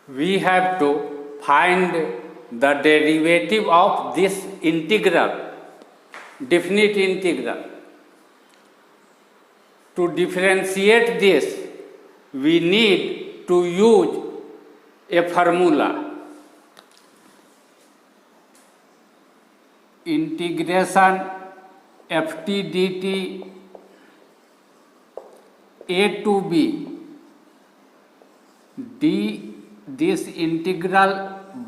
we have to find the derivative of this integral, definite integral. To differentiate this, we need to use a formula. Integration ft dt a to b d this integral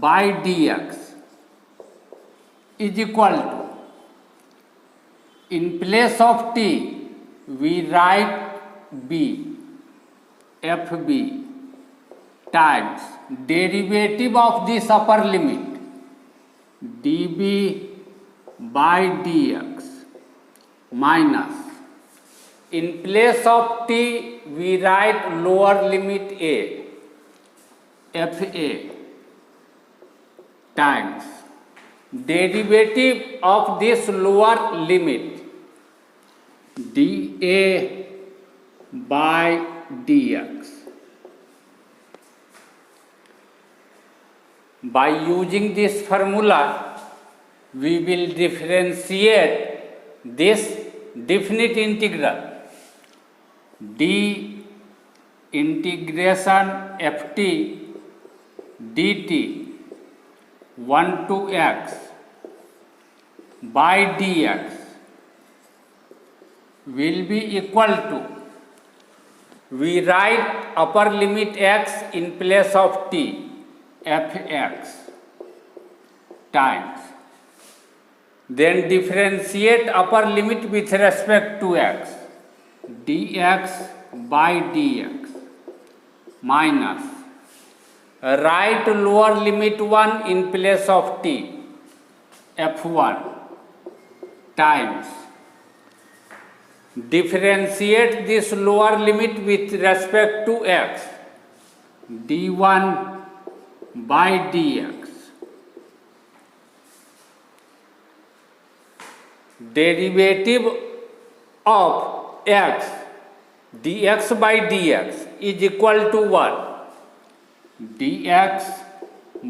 by dx is equal to, in place of t we write b fb times derivative of this upper limit db by dx minus, in place of t we write lower limit a fa times derivative of this lower limit dA by dx. By using this formula, we will differentiate this definite integral d integration ft dt 1 to x by dx will be equal to, we write upper limit x in place of t fx times, then differentiate upper limit with respect to x dx by dx minus, write lower limit 1 in place of t f1 times, differentiate this lower limit with respect to x d1 by dx. Derivative of x dx by dx is equal to 1. Dx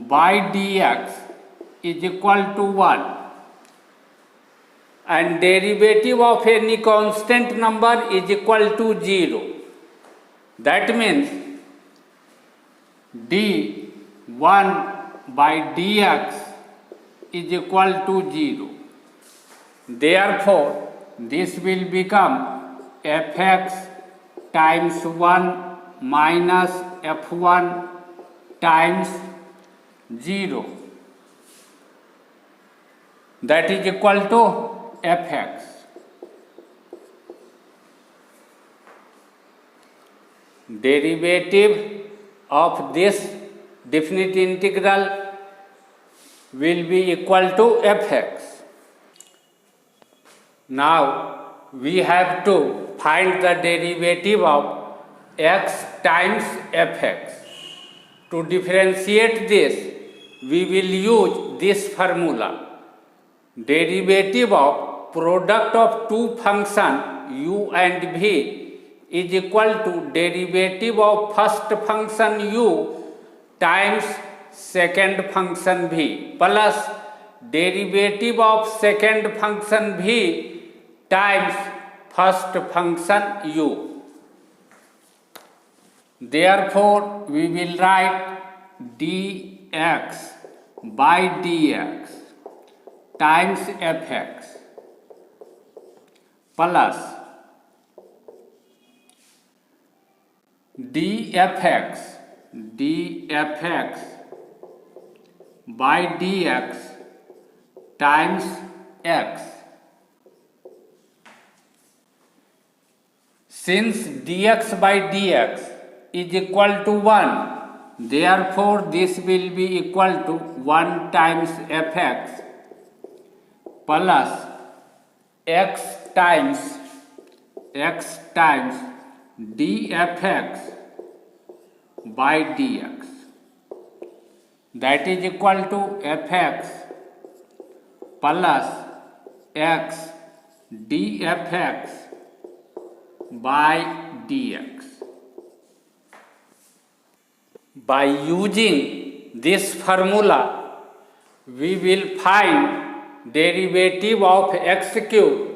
by dx is equal to 1, and derivative of any constant number is equal to 0. That means d1 by dx is equal to 0. Therefore, this will become fx times 1 minus f1 times 0, that is equal to fx. Derivative of this definite integral will be equal to fx. Now we have to find the derivative of x times fx. To differentiate this, we will use this formula. Derivative of product of two functions u and v is equal to derivative of first function u times second function v plus derivative of second function v times first function u. Therefore, we will write dx by dx times fx plus dfx by dx times x. Since dx by dx is equal to 1, therefore this will be equal to 1 times fx plus x times dfx by dx, that is equal to fx plus x dfx by dx. By using this formula, we will find derivative of x cube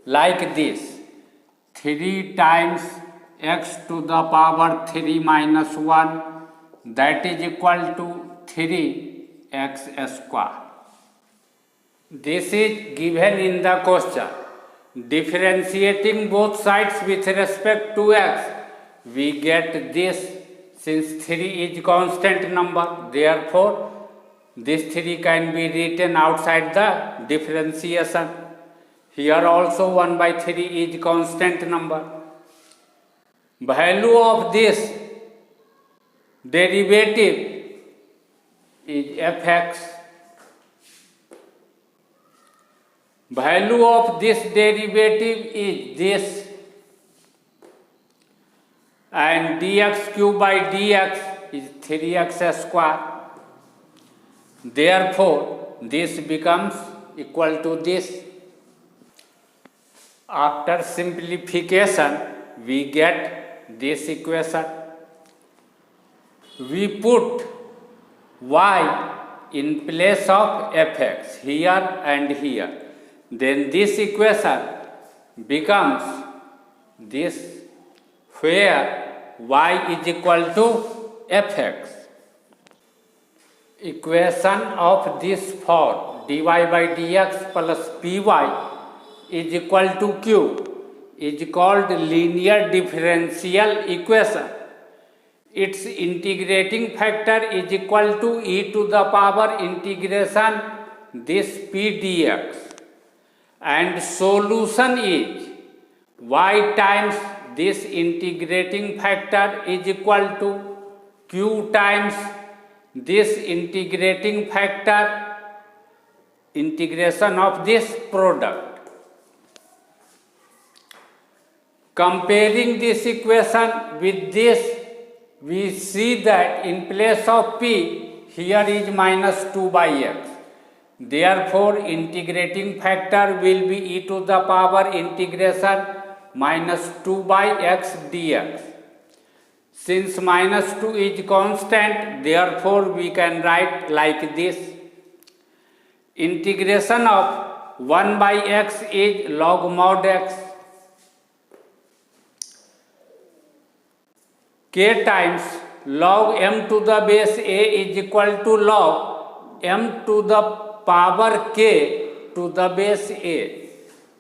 like this: 3 times x to the power 3 minus 1, that is equal to 3x square. This is given in the question. Differentiating both sides with respect to x, we get this. Since 3 is constant number, therefore this 3 can be written outside the differentiation. Here also 1 by 3 is constant number. Value of this derivative is fx. Value of this derivative is this, and dx cube by dx is 3x square. Therefore, this becomes equal to this. After simplification, we get this equation. We put y in place of fx here and here. Then this equation becomes this, where y is equal to fx. Equation of this form, dy by dx plus py is equal to q, is called linear differential equation. Its integrating factor is equal to e to the power integration this p dx, and solution is y times this integrating factor is equal to q times this integrating factor, integration of this product. Comparing this equation with this, we see that in place of p, here is minus 2 by x. Therefore, integrating factor will be e to the power integration minus 2 by x dx. Since minus 2 is constant, therefore we can write like this. Integration of 1 by x is log mod x. K times log m to the base a is equal to log m to the power k to the base a.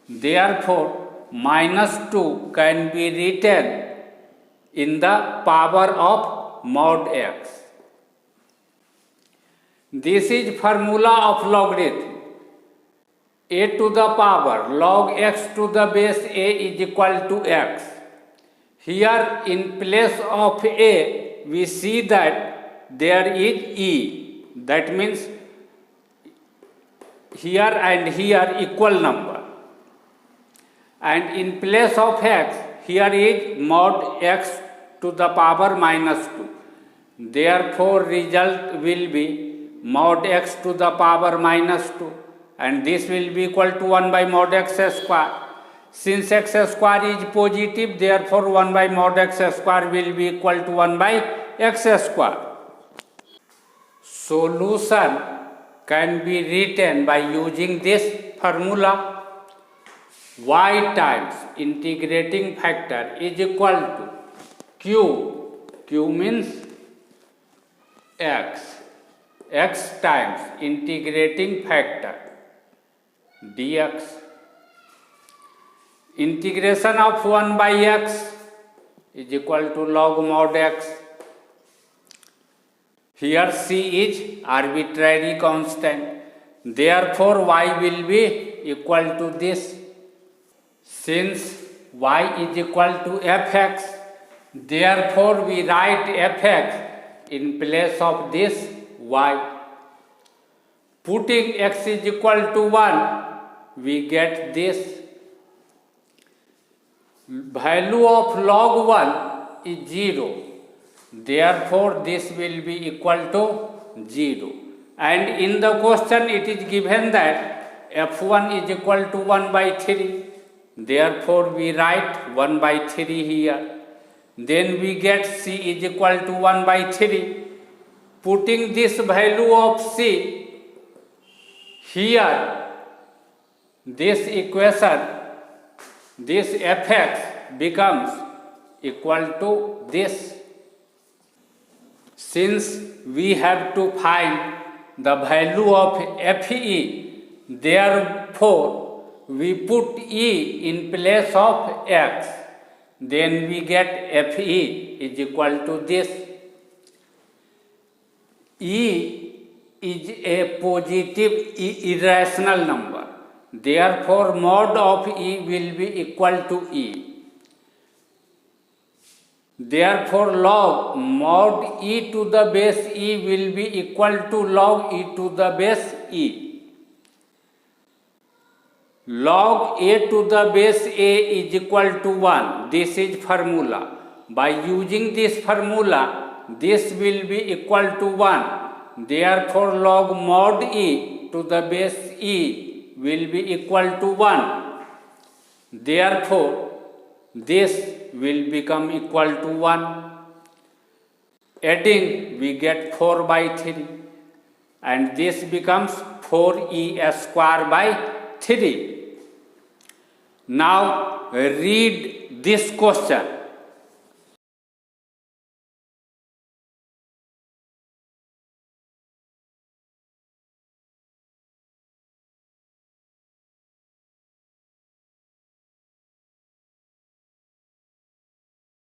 Therefore, minus 2 can be written in the power of mod x. This is formula of logarithm. A to the power log x to the base a is equal to x. Here in place of a, we see that there is e. That means here and here equal number. And in place of x, here is mod x to the power minus 2. Therefore, result will be mod x to the power minus 2. And this will be equal to 1 by mod x square. Since x square is positive, therefore 1 by mod x square will be equal to 1 by x square. Solution can be written by using this formula. Y times integrating factor is equal to q means x times integrating factor dx. Integration of 1 by x is equal to log mod x. Here c is arbitrary constant. Therefore, y will be equal to this. Since y is equal to fx, therefore we write fx in place of this y. Putting x is equal to 1, we get this. Value of log 1 is 0. Therefore, this will be equal to 0. And in the question it is given that f1 is equal to 1 by 3. Therefore, we write 1 by 3 here. Then we get c is equal to 1 by 3. putting this value of c here, this equation, this fx becomes equal to this. Since we have to find the value of fe, therefore we put e in place of x, then we get fe is equal to this. E is a positive irrational number, therefore mod of e will be equal to e. Therefore log mod e to the base e will be equal to log e to the base e. Log a to the base a is equal to 1. This is formula. By using this formula, this will be equal to 1. Therefore log mod e to the base e will be equal to 1. Therefore this will become equal to 1. Adding, we get 4 by 3, and this becomes 4e square by 3. Now read this question.